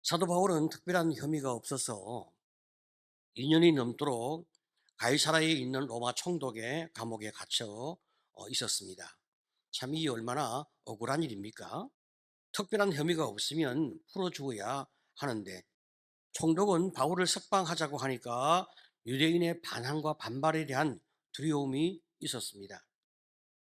사도 바울은 특별한 혐의가 없어서 2년이 넘도록 가이사라에 있는 로마 총독의 감옥에 갇혀 있었습니다. 참 이 얼마나 억울한 일입니까? 특별한 혐의가 없으면 풀어주어야 하는데 총독은 바울을 석방하자고 하니까 유대인의 반항과 반발에 대한 두려움이 있었습니다.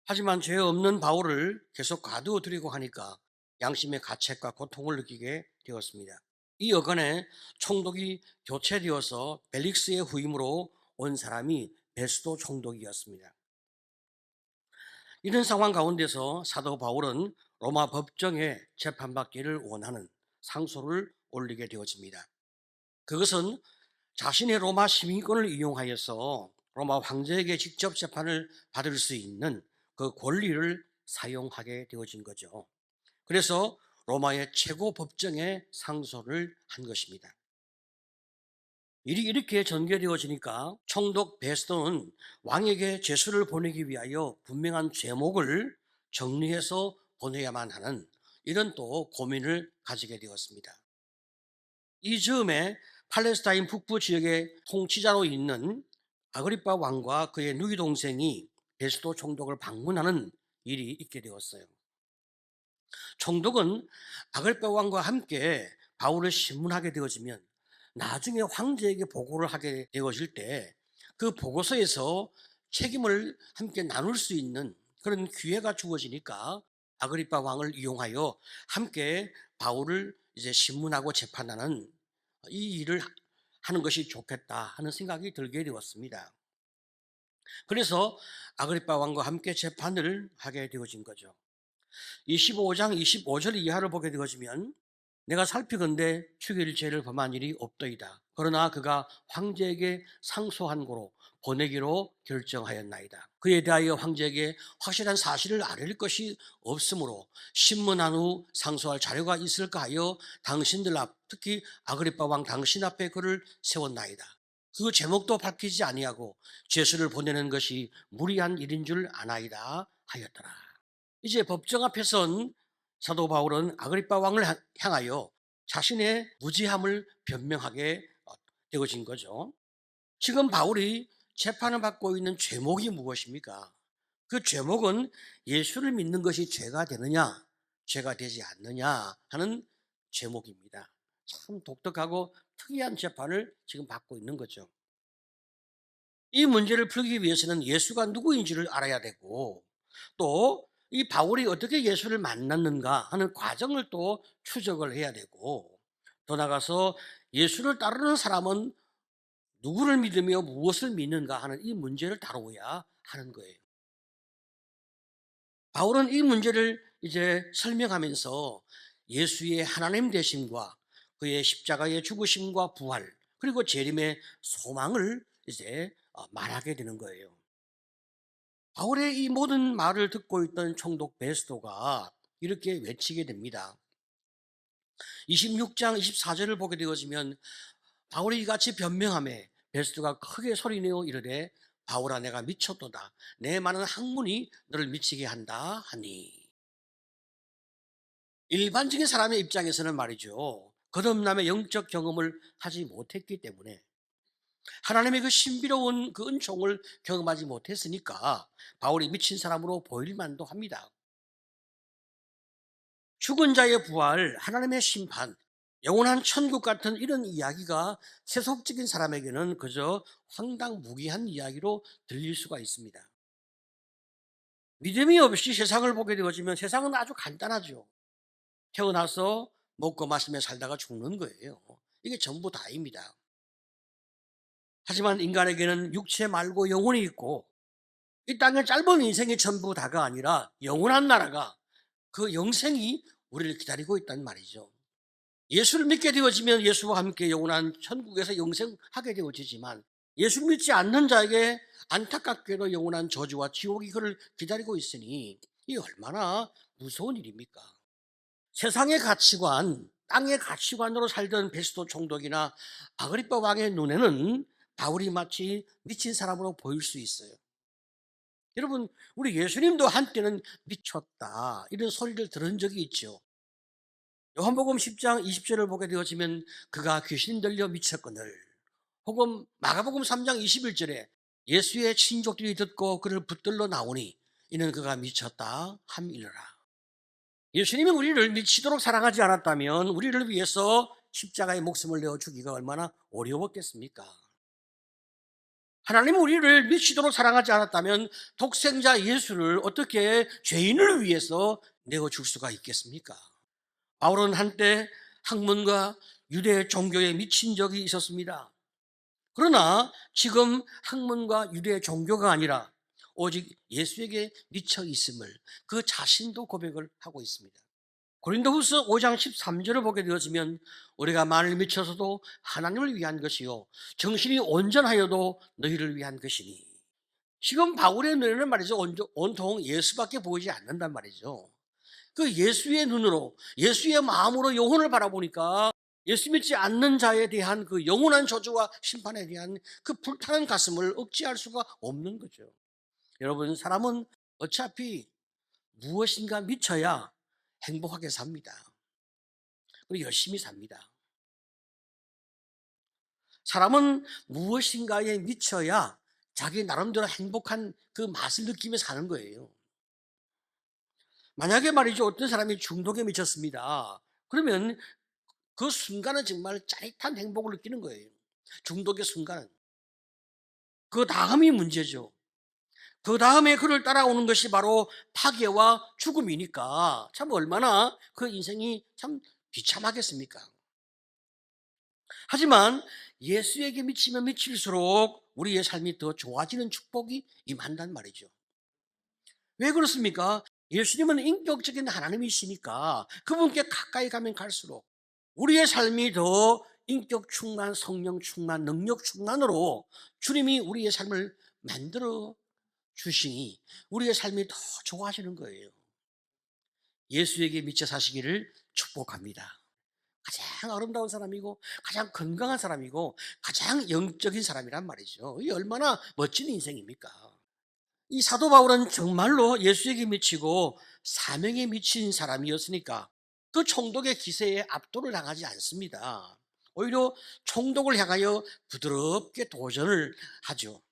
하지만 죄 없는 바울을 계속 가두어 두려고 하니까 양심의 가책과 고통을 느끼게 되었습니다. 이 여건에 총독이 교체되어서 벨릭스의 후임으로 온 사람이 베스도 총독이었습니다. 이런 상황 가운데서 사도 바울은 로마 법정에 재판받기를 원하는 상소를 올리게 되어집니다. 그것은 자신의 로마 시민권을 이용하여서 로마 황제에게 직접 재판을 받을 수 있는 그 권리를 사용하게 되어진 거죠. 그래서 로마의 최고 법정에 상소를 한 것입니다. 일이 이렇게 전개되어지니까 총독 베스도는 왕에게 제수를 보내기 위하여 분명한 제목을 정리해서 보내야만 하는 이런 또 고민을 가지게 되었습니다. 이 즈음에 팔레스타인 북부 지역의 통치자로 있는 아그리파 왕과 그의 누이 동생이 베스도 총독을 방문하는 일이 있게 되었어요. 총독은 아그리파 왕과 함께 바울을 신문하게 되어지면 나중에 황제에게 보고를 하게 되어질 때 그 보고서에서 책임을 함께 나눌 수 있는 그런 기회가 주어지니까 아그리파 왕을 이용하여 함께 바울을 이제 신문하고 재판하는 이 일을 하는 것이 좋겠다 하는 생각이 들게 되었습니다. 그래서 아그리파 왕과 함께 재판을 하게 되어진 거죠. 25장 25절 이하를 보게 되어지면 내가 살피건대 죽일 죄를 범한 일이 없더이다. 그러나 그가 황제에게 상소한 고로 보내기로 결정하였나이다. 그에 대하여 황제에게 확실한 사실을 알릴 것이 없으므로 신문한 후 상소할 자료가 있을까 하여 당신들 앞, 특히 아그리파 왕 당신 앞에 그를 세웠나이다. 그 제목도 밝히지 아니하고 죄수를 보내는 것이 무리한 일인 줄 아나이다 하였더라. 이제 법정 앞에 선 사도 바울은 아그리파 왕을 향하여 자신의 무지함을 변명하게 되어진 거죠. 지금 바울이 재판을 받고 있는 죄목이 무엇입니까? 그 죄목은 예수를 믿는 것이 죄가 되느냐, 죄가 되지 않느냐 하는 죄목입니다. 참 독특하고 특이한 재판을 지금 받고 있는 거죠. 이 문제를 풀기 위해서는 예수가 누구인지를 알아야 되고 또 이 바울이 어떻게 예수를 만났는가 하는 과정을 또 추적을 해야 되고 더 나아가서 예수를 따르는 사람은 누구를 믿으며 무엇을 믿는가 하는 이 문제를 다루어야 하는 거예요. 바울은 이 문제를 이제 설명하면서 예수의 하나님 되심과 그의 십자가의 죽으심과 부활 그리고 재림의 소망을 이제 말하게 되는 거예요. 바울의 이 모든 말을 듣고 있던 총독 베스도가 이렇게 외치게 됩니다. 26장 24절을 보게 되어지면 바울이 이같이 변명하며 베스도가 크게 소리내어 이르되 바울아 내가 미쳤도다. 내 많은 학문이 너를 미치게 한다 하니. 일반적인 사람의 입장에서는 말이죠. 거듭남의 영적 경험을 하지 못했기 때문에 하나님의 그 신비로운 그 은총을 경험하지 못했으니까 바울이 미친 사람으로 보일 만도 합니다. 죽은 자의 부활, 하나님의 심판, 영원한 천국 같은 이런 이야기가 세속적인 사람에게는 그저 황당무계한 이야기로 들릴 수가 있습니다. 믿음이 없이 세상을 보게 되어지면 세상은 아주 간단하죠. 태어나서 먹고 마시며 살다가 죽는 거예요. 이게 전부 다입니다. 하지만 인간에게는 육체 말고 영혼이 있고 이 땅의 짧은 인생이 전부 다가 아니라 영원한 나라가 그 영생이 우리를 기다리고 있단 말이죠. 예수를 믿게 되어지면 예수와 함께 영원한 천국에서 영생하게 되어지지만 예수 믿지 않는 자에게 안타깝게도 영원한 저주와 지옥이 그를 기다리고 있으니 이 얼마나 무서운 일입니까? 세상의 가치관, 땅의 가치관으로 살던 베스도 총독이나 아그리파 왕의 눈에는 바울이 마치 미친 사람으로 보일 수 있어요. 여러분, 우리 예수님도 한때는 미쳤다 이런 소리를 들은 적이 있죠. 요한복음 10장 20절을 보게 되어지면 그가 귀신 들려 미쳤거늘, 혹은 마가복음 3장 21절에 예수의 친족들이 듣고 그를 붙들러 나오니 이는 그가 미쳤다 함이러라. 예수님이 우리를 미치도록 사랑하지 않았다면 우리를 위해서 십자가의 목숨을 내어 주기가 얼마나 어려웠겠습니까? 하나님은 우리를 미치도록 사랑하지 않았다면 독생자 예수를 어떻게 죄인을 위해서 내어 줄 수가 있겠습니까? 바울은 한때 학문과 유대 종교에 미친 적이 있었습니다. 그러나 지금 학문과 유대 종교가 아니라 오직 예수에게 미쳐 있음을 그 자신도 고백을 하고 있습니다. 고린도후서 5장 13절을 보게 되어지면 우리가 만일 미쳐서도 하나님을 위한 것이요 정신이 온전하여도 너희를 위한 것이니, 지금 바울의 눈에는 말이죠 온통 예수밖에 보이지 않는단 말이죠. 그 예수의 눈으로 예수의 마음으로 영혼을 바라보니까 예수 믿지 않는 자에 대한 그 영원한 저주와 심판에 대한 그 불타는 가슴을 억제할 수가 없는 거죠. 여러분, 사람은 어차피 무엇인가 미쳐야 행복하게 삽니다. 그리고 열심히 삽니다. 사람은 무엇인가에 미쳐야 자기 나름대로 행복한 그 맛을 느끼며 사는 거예요. 만약에 말이죠, 어떤 사람이 중독에 미쳤습니다. 그러면 그 순간은 정말 짜릿한 행복을 느끼는 거예요. 중독의 순간은. 그 다음이 문제죠. 그 다음에 그를 따라오는 것이 바로 파괴와 죽음이니까 참 얼마나 그 인생이 참 비참하겠습니까? 하지만 예수에게 미치면 미칠수록 우리의 삶이 더 좋아지는 축복이 임한단 말이죠. 왜 그렇습니까? 예수님은 인격적인 하나님이시니까 그분께 가까이 가면 갈수록 우리의 삶이 더 인격 충만, 성령 충만, 능력 충만으로 주님이 우리의 삶을 만들어 주시니 우리의 삶이 더 좋아지는 거예요. 예수에게 미쳐 사시기를 축복합니다. 가장 아름다운 사람이고 가장 건강한 사람이고 가장 영적인 사람이란 말이죠. 이 얼마나 멋진 인생입니까? 이 사도 바울은 정말로 예수에게 미치고 사명에 미친 사람이었으니까 그 총독의 기세에 압도를 당하지 않습니다. 오히려 총독을 향하여 부드럽게 도전을 하죠.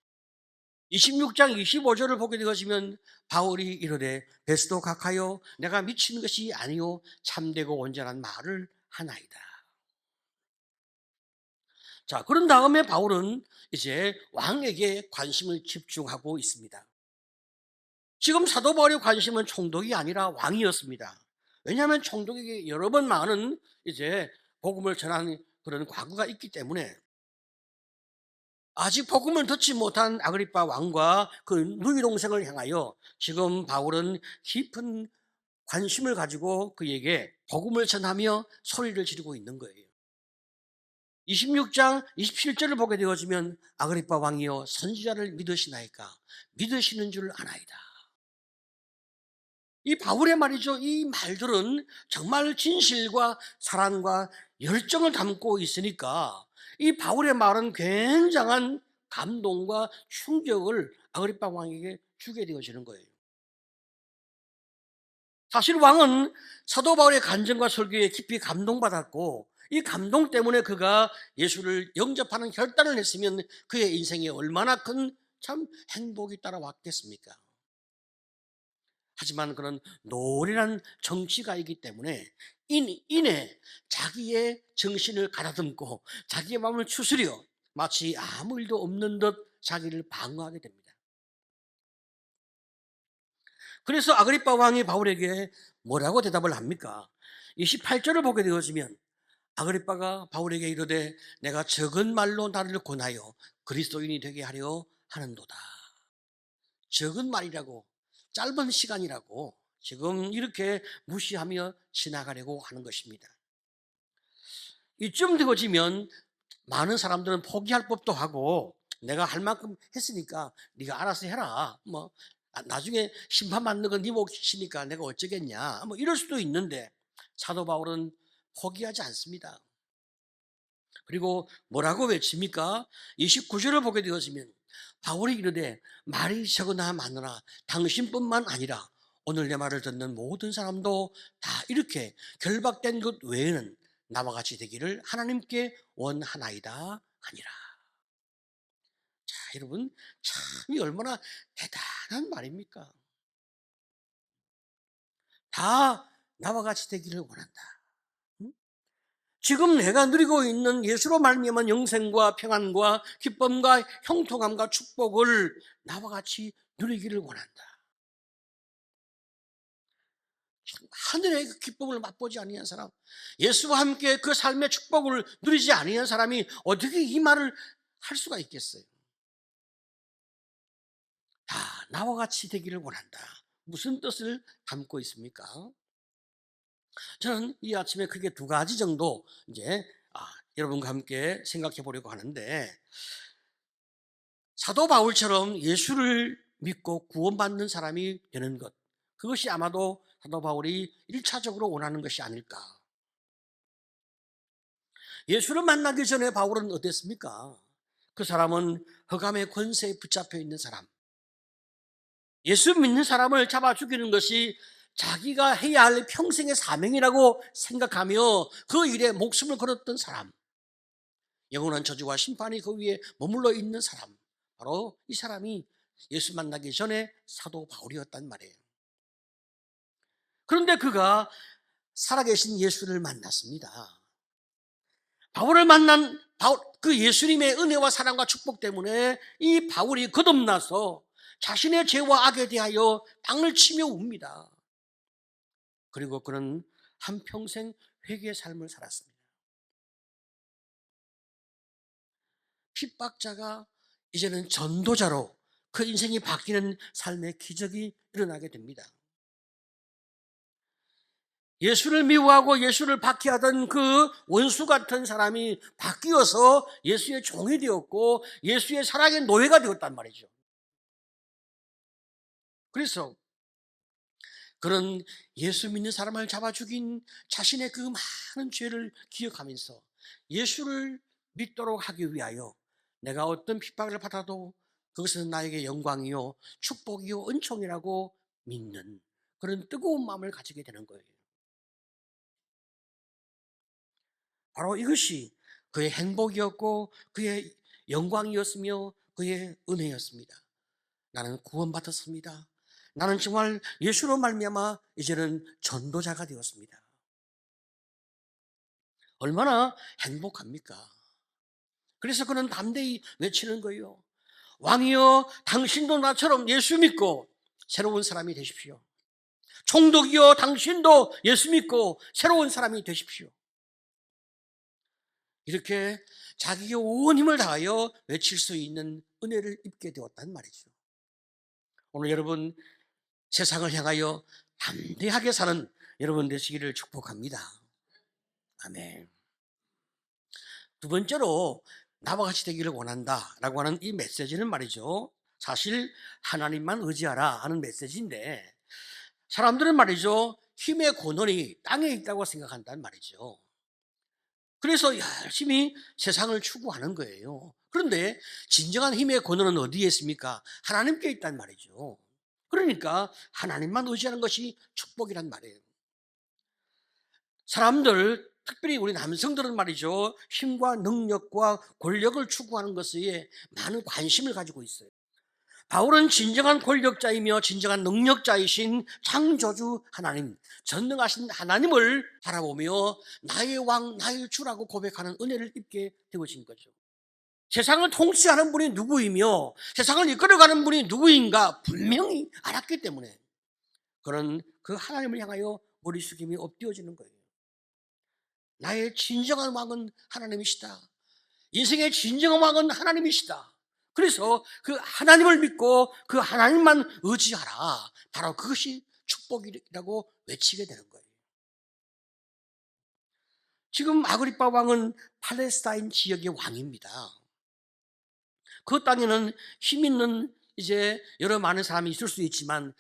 26장 25절을 보게 되어지면 바울이 이르되 베스도 각하여 내가 미친 것이 아니요 참되고 온전한 말을 하나이다. 자, 그런 다음에 바울은 이제 왕에게 관심을 집중하고 있습니다. 지금 사도 바울의 관심은 총독이 아니라 왕이었습니다. 왜냐하면 총독에게 여러 번 많은 이제 복음을 전한 그런 과거가 있기 때문에 아직 복음을 듣지 못한 아그리빠 왕과 그 누이 동생을 향하여 지금 바울은 깊은 관심을 가지고 그에게 복음을 전하며 소리를 지르고 있는 거예요. 26장 27절을 보게 되어지면 아그리빠 왕이여 선지자를 믿으시나이까? 믿으시는 줄 아나이다. 이 바울의 말이죠. 이 말들은 정말 진실과 사랑과 열정을 담고 있으니까 이 바울의 말은 굉장한 감동과 충격을 아그리빠 왕에게 주게 되어지는 거예요. 사실 왕은 사도 바울의 간증과 설교에 깊이 감동받았고 이 감동 때문에 그가 예수를 영접하는 결단을 했으면 그의 인생에 얼마나 큰 참 행복이 따라왔겠습니까? 하지만 그런 노련한 정치가이기 때문에 이내 자기의 정신을 가다듬고 자기의 마음을 추스려 마치 아무 일도 없는 듯 자기를 방어하게 됩니다. 그래서 아그리빠 왕이 바울에게 뭐라고 대답을 합니까? 28절을 보게 되어지면 아그리빠가 바울에게 이르되 내가 적은 말로 나를 권하여 그리스도인이 되게 하려 하는도다. 적은 말이라고, 짧은 시간이라고 지금 이렇게 무시하며 지나가려고 하는 것입니다. 이쯤 되어지면 많은 사람들은 포기할 법도 하고 내가 할 만큼 했으니까 네가 알아서 해라. 뭐 나중에 심판 받는 건 네 몫이니까 내가 어쩌겠냐. 뭐 이럴 수도 있는데 사도 바울은 포기하지 않습니다. 그리고 뭐라고 외칩니까? 29절을 보게 되어지면 바울이 이르되 말이 적으나 많으나 당신뿐만 아니라 오늘 내 말을 듣는 모든 사람도 다 이렇게 결박된 것 외에는 나와 같이 되기를 하나님께 원하나이다 하니라. 자, 여러분, 참 이 얼마나 대단한 말입니까? 다 나와 같이 되기를 원한다. 응? 지금 내가 누리고 있는 예수로 말미암은 영생과 평안과 기쁨과 형통함과 축복을 나와 같이 누리기를 원한다. 하늘의 그 기쁨을 맛보지 아니한 사람, 예수와 함께 그 삶의 축복을 누리지 아니한 사람이 어떻게 이 말을 할 수가 있겠어요? 다 나와 같이 되기를 원한다. 무슨 뜻을 담고 있습니까? 저는 이 아침에 크게 두 가지 정도 이제 여러분과 함께 생각해 보려고 하는데, 사도 바울처럼 예수를 믿고 구원받는 사람이 되는 것, 그것이 아마도 사도 바울이 1차적으로 원하는 것이 아닐까. 예수를 만나기 전에 바울은 어땠습니까? 그 사람은 흑암의 권세에 붙잡혀 있는 사람, 예수 믿는 사람을 잡아 죽이는 것이 자기가 해야 할 평생의 사명이라고 생각하며 그 일에 목숨을 걸었던 사람, 영원한 저주와 심판이 그 위에 머물러 있는 사람, 바로 이 사람이 예수 만나기 전에 사도 바울이었단 말이에요. 그런데 그가 살아계신 예수를 만났습니다. 바울을 만난 그 예수님의 은혜와 사랑과 축복 때문에 이 바울이 거듭나서 자신의 죄와 악에 대하여 땅을 치며 웁니다. 그리고 그는 한평생 회개의 삶을 살았습니다. 핍박자가 이제는 전도자로 그 인생이 바뀌는 삶의 기적이 일어나게 됩니다. 예수를 미워하고 예수를 박해하던 그 원수 같은 사람이 바뀌어서 예수의 종이 되었고 예수의 사랑의 노예가 되었단 말이죠. 그래서 그런 예수 믿는 사람을 잡아 죽인 자신의 그 많은 죄를 기억하면서 예수를 믿도록 하기 위하여 내가 어떤 핍박을 받아도 그것은 나에게 영광이요 축복이요 은총이라고 믿는 그런 뜨거운 마음을 가지게 되는 거예요. 바로 이것이 그의 행복이었고 그의 영광이었으며 그의 은혜였습니다. 나는 구원받았습니다. 나는 정말 예수로 말미암아 이제는 전도자가 되었습니다. 얼마나 행복합니까? 그래서 그는 담대히 외치는 거예요. 왕이여, 당신도 나처럼 예수 믿고 새로운 사람이 되십시오. 총독이여, 당신도 예수 믿고 새로운 사람이 되십시오. 이렇게 자기의 온 힘을 다하여 외칠 수 있는 은혜를 입게 되었단 말이죠. 오늘 여러분 세상을 향하여 담대하게 사는 여러분 되시기를 축복합니다. 아멘. 두 번째로 나와 같이 되기를 원한다라고 하는 이 메시지는 말이죠, 사실 하나님만 의지하라 하는 메시지인데 사람들은 말이죠 힘의 근원이 땅에 있다고 생각한단 말이죠. 그래서 열심히 세상을 추구하는 거예요. 그런데 진정한 힘의 근원은 어디에 있습니까? 하나님께 있단 말이죠. 그러니까 하나님만 의지하는 것이 축복이란 말이에요. 사람들, 특별히 우리 남성들은 말이죠 힘과 능력과 권력을 추구하는 것에 많은 관심을 가지고 있어요. 바울은 진정한 권력자이며 진정한 능력자이신 창조주 하나님, 전능하신 하나님을 바라보며 나의 왕, 나의 주라고 고백하는 은혜를 입게 되어진 거죠. 세상을 통치하는 분이 누구이며 세상을 이끌어가는 분이 누구인가 분명히 알았기 때문에 그는 그 하나님을 향하여 머리 숙임이 엎드려지는 거예요. 나의 진정한 왕은 하나님이시다. 인생의 진정한 왕은 하나님이시다. 그래서 그 하나님을 믿고 그 하나님만 의지하라. 바로 그것이 축복이라고 외치게 되는 거예요. 지금 아그리파 왕은 팔레스타인 지역의 왕입니다. 그 땅에는 힘 있는 이제 여러 많은 사람이 있을 수 있지만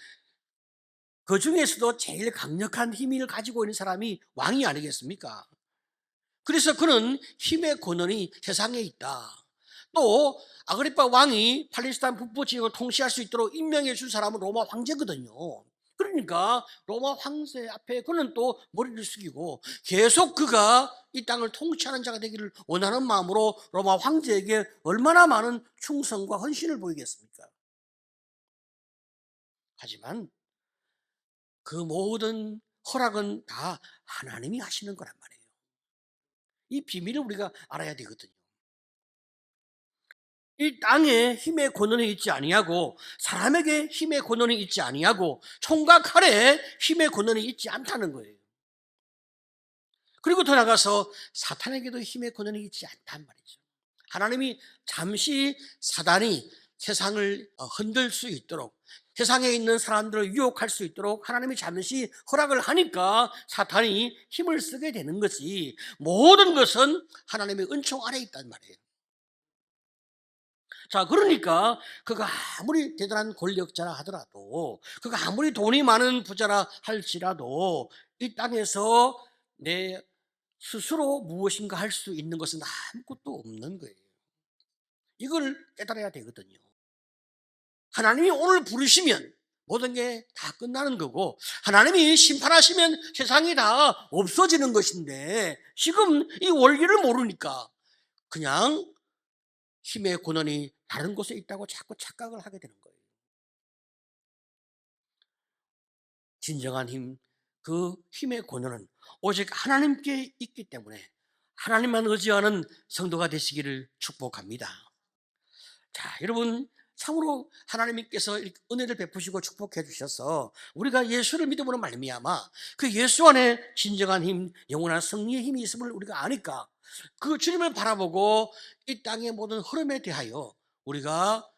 그 중에서도 제일 강력한 힘을 가지고 있는 사람이 왕이 아니겠습니까? 그래서 그는 힘의 근원이 세상에 있다. 또 아그리파 왕이 팔레스타인 북부 지역을 통치할 수 있도록 임명해 준 사람은 로마 황제거든요. 그러니까 로마 황제 앞에 그는 또 머리를 숙이고 계속 그가 이 땅을 통치하는 자가 되기를 원하는 마음으로 로마 황제에게 얼마나 많은 충성과 헌신을 보이겠습니까? 하지만 그 모든 허락은 다 하나님이 하시는 거란 말이에요. 이 비밀을 우리가 알아야 되거든요. 이 땅에 힘의 권한이 있지 아니하고 사람에게 힘의 권한이 있지 아니하고 총과 칼에 힘의 권한이 있지 않다는 거예요. 그리고 더 나가서 사탄에게도 힘의 권한이 있지 않단 말이죠. 하나님이 잠시 사단이 세상을 흔들 수 있도록, 세상에 있는 사람들을 유혹할 수 있도록 하나님이 잠시 허락을 하니까 사탄이 힘을 쓰게 되는 거지, 모든 것은 하나님의 은총 아래 있단 말이에요. 자, 그러니까 그가 아무리 대단한 권력자라 하더라도, 그가 아무리 돈이 많은 부자라 할지라도 이 땅에서 내 스스로 무엇인가 할 수 있는 것은 아무것도 없는 거예요. 이걸 깨달아야 되거든요. 하나님이 오늘 부르시면 모든 게 다 끝나는 거고, 하나님이 심판하시면 세상이 다 없어지는 것인데, 지금 이 원리를 모르니까 그냥 힘의 근원이 다른 곳에 있다고 자꾸 착각을 하게 되는 거예요. 진정한 힘, 그 힘의 근원은 오직 하나님께 있기 때문에 하나님만 의지하는 성도가 되시기를 축복합니다. 자, 여러분, 참으로 하나님께서 이렇게 은혜를 베푸시고 축복해 주셔서 우리가 예수를 믿음으로 말미암아 그 예수 안에 진정한 힘, 영원한 승리의 힘이 있음을 우리가 아니까 그 주님을 바라보고 이 땅의 모든 흐름에 대하여 우리가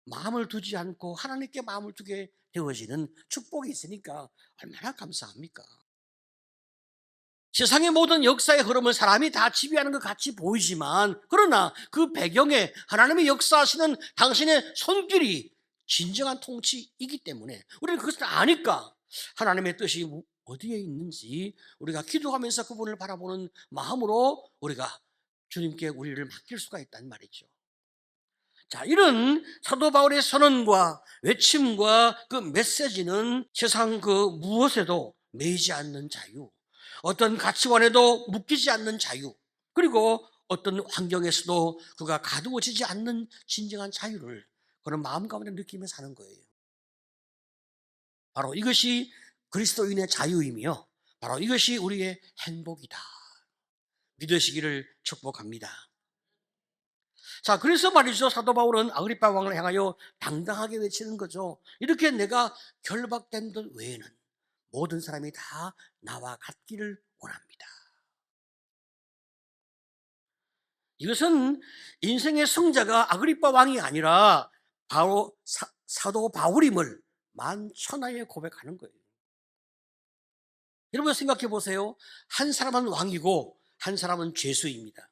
마음을 두지 않고 하나님께 마음을 두게 되어지는 축복이 있으니까 얼마나 감사합니까? 세상의 모든 역사의 흐름을 사람이 다 지배하는 것 같이 보이지만, 그러나 그 배경에 하나님의 역사하시는 당신의 손길이 진정한 통치이기 때문에 우리는 그것을 아니까 하나님의 뜻이 어디에 있는지 우리가 기도하면서 그분을 바라보는 마음으로 우리가 주님께 우리를 맡길 수가 있단 말이죠. 자, 이런 사도 바울의 선언과 외침과 그 메시지는 세상 그 무엇에도 매이지 않는 자유, 어떤 가치관에도 묶이지 않는 자유, 그리고 어떤 환경에서도 그가 가두어지지 않는 진정한 자유를 그런 마음 가운데 느끼며 사는 거예요. 바로 이것이 그리스도인의 자유이며 바로 이것이 우리의 행복이다 믿으시기를 축복합니다. 자, 그래서 말이죠, 사도 바울은 아그리파 왕을 향하여 당당하게 외치는 거죠. 이렇게 내가 결박된 것 외에는 모든 사람이 다 나와 같기를 원합니다. 이것은 인생의 승자가 아그리파 왕이 아니라 바로 사도 바울임을 만천하에 고백하는 거예요. 여러분 생각해 보세요. 한 사람은 왕이고 한 사람은 죄수입니다.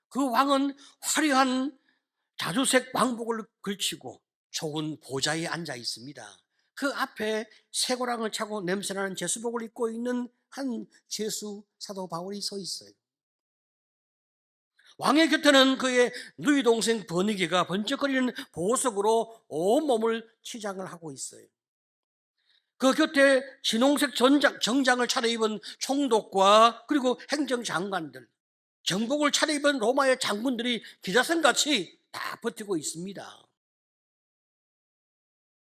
그 왕은 화려한 자주색 왕복을 걸치고 좋은 보좌에 앉아 있습니다. 그 앞에 쇠고랑을 차고 냄새나는 제수복을 입고 있는 한 제수 사도 바울이 서 있어요. 왕의 곁에는 그의 누이 동생 버니게가 번쩍거리는 보석으로 온몸을 치장을 하고 있어요. 그 곁에 진홍색 정장을 차려입은 총독과 그리고 행정장관들, 정복을 차려입은 로마의 장군들이 기자선같이 다 버티고 있습니다.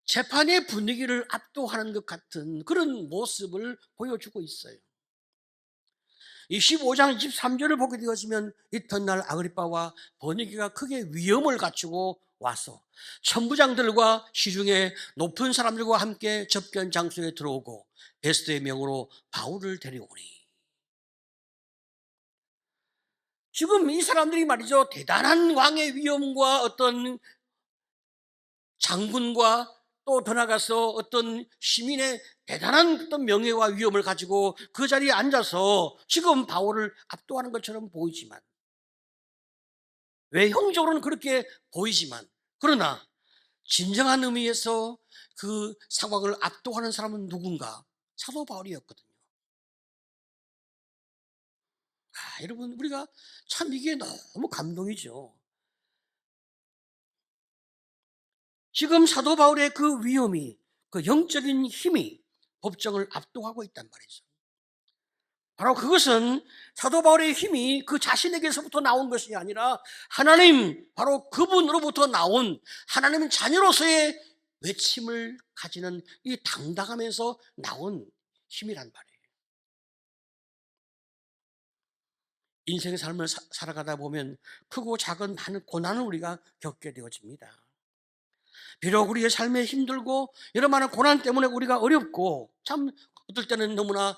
재판의 분위기를 압도하는 것 같은 그런 모습을 보여주고 있어요. 25장 23절을 보게 되어지면 이튿날 아그리빠와 버니게가 크게 위험을 갖추고 와서 천부장들과 시중에 높은 사람들과 함께 접견 장소에 들어오고 베스트의 명으로 바울을 데려오니, 지금 이 사람들이 말이죠, 대단한 왕의 위엄과 어떤 장군과 또 더 나가서 어떤 시민의 대단한 어떤 명예와 위엄을 가지고 그 자리에 앉아서 지금 바울을 압도하는 것처럼 보이지만, 외형적으로는 그렇게 보이지만, 그러나 진정한 의미에서 그 상황을 압도하는 사람은 누군가? 사도 바울이었거든요. 여러분, 우리가 참 이게 너무 감동이죠. 지금 사도 바울의 그 위험이, 그 영적인 힘이 법정을 압도하고 있단 말이죠. 바로 그것은 사도 바울의 힘이 그 자신에게서부터 나온 것이 아니라 하나님, 바로 그분으로부터 나온 하나님 자녀로서의 외침을 가지는 이 당당함에서 나온 힘이란 말이에요. 인생의 삶을 살아가다 보면 크고 작은 많은 고난을 우리가 겪게 되어집니다. 비록 우리의 삶에 힘들고 여러 많은 고난 때문에 우리가 어렵고 참 어떨 때는 너무나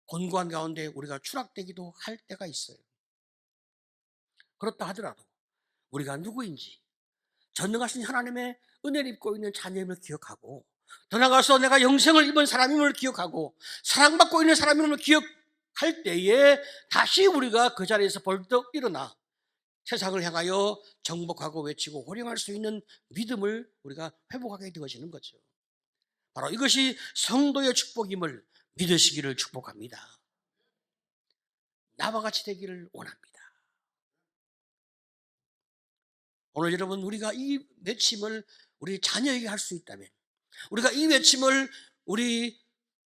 곤고한 가운데 우리가 추락되기도 할 때가 있어요. 그렇다 하더라도 우리가 누구인지 전능하신 하나님의 은혜를 입고 있는 자녀임을 기억하고, 더 나아가서 내가 영생을 입은 사람임을 기억하고 사랑받고 있는 사람임을 기억할 때에 다시 우리가 그 자리에서 벌떡 일어나 세상을 향하여 정복하고 외치고 호령할 수 있는 믿음을 우리가 회복하게 되어지는 거죠. 바로 이것이 성도의 축복임을 믿으시기를 축복합니다. 나와 같이 되기를 원합니다. 오늘 여러분, 우리가 이 외침을 우리 자녀에게 할 수 있다면, 우리가 이 외침을 우리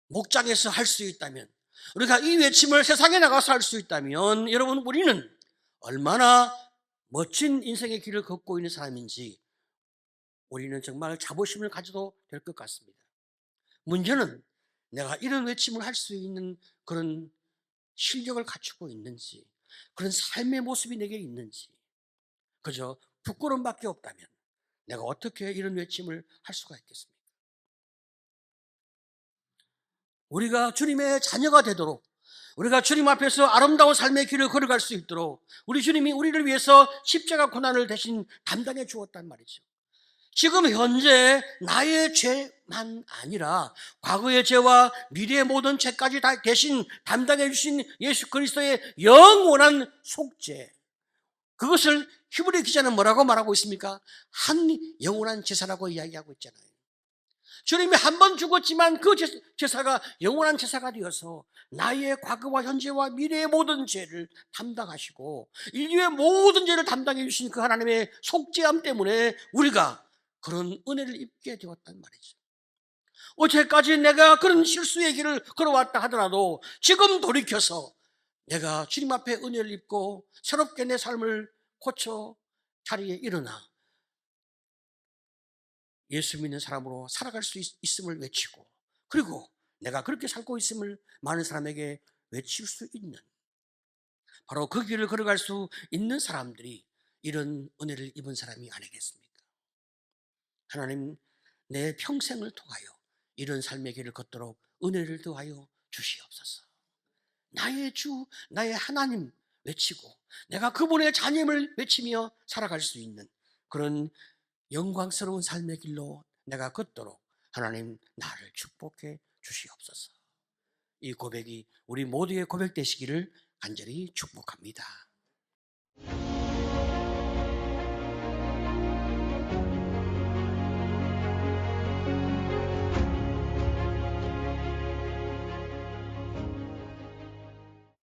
목장에서 할 수 있다면, 우리가 이 외침을 세상에 나가서 할 수 있다면, 여러분, 우리는 얼마나 멋진 인생의 길을 걷고 있는 사람인지 우리는 정말 자부심을 가져도 될 것 같습니다. 문제는 내가 이런 외침을 할 수 있는 그런 실력을 갖추고 있는지, 그런 삶의 모습이 내게 있는지, 그저 부끄러움밖에 없다면 내가 어떻게 이런 외침을 할 수가 있겠습니까? 우리가 주님의 자녀가 되도록, 우리가 주님 앞에서 아름다운 삶의 길을 걸어갈 수 있도록 우리 주님이 우리를 위해서 십자가 고난을 대신 담당해 주었단 말이죠. 지금 현재 나의 죄만 아니라 과거의 죄와 미래의 모든 죄까지 다 대신 담당해 주신 예수 그리스도의 영원한 속죄, 그것을 히브리 기자는 뭐라고 말하고 있습니까? 한 영원한 제사라고 이야기하고 있잖아요. 주님이 한 번 죽었지만 그 제사가 영원한 제사가 되어서 나의 과거와 현재와 미래의 모든 죄를 담당하시고 인류의 모든 죄를 담당해 주신 그 하나님의 속죄함 때문에 우리가 그런 은혜를 입게 되었단 말이죠. 어제까지 내가 그런 실수의 길을 걸어왔다 하더라도 지금 돌이켜서 내가 주님 앞에 은혜를 입고 새롭게 내 삶을 고쳐 자리에 일어나 예수 믿는 사람으로 살아갈 수 있음을 외치고, 그리고 내가 그렇게 살고 있음을 많은 사람에게 외칠 수 있는, 바로 그 길을 걸어갈 수 있는 사람들이 이런 은혜를 입은 사람이 아니겠습니까? 하나님, 내 평생을 통하여 이런 삶의 길을 걷도록 은혜를 더하여 주시옵소서. 나의 주, 나의 하나님 외치고 내가 그분의 자녀임을 외치며 살아갈 수 있는 그런 영광스러운 삶의 길로 내가 걷도록 하나님 나를 축복해 주시옵소서. 이 고백이 우리 모두의 고백 되시기를 간절히 축복합니다.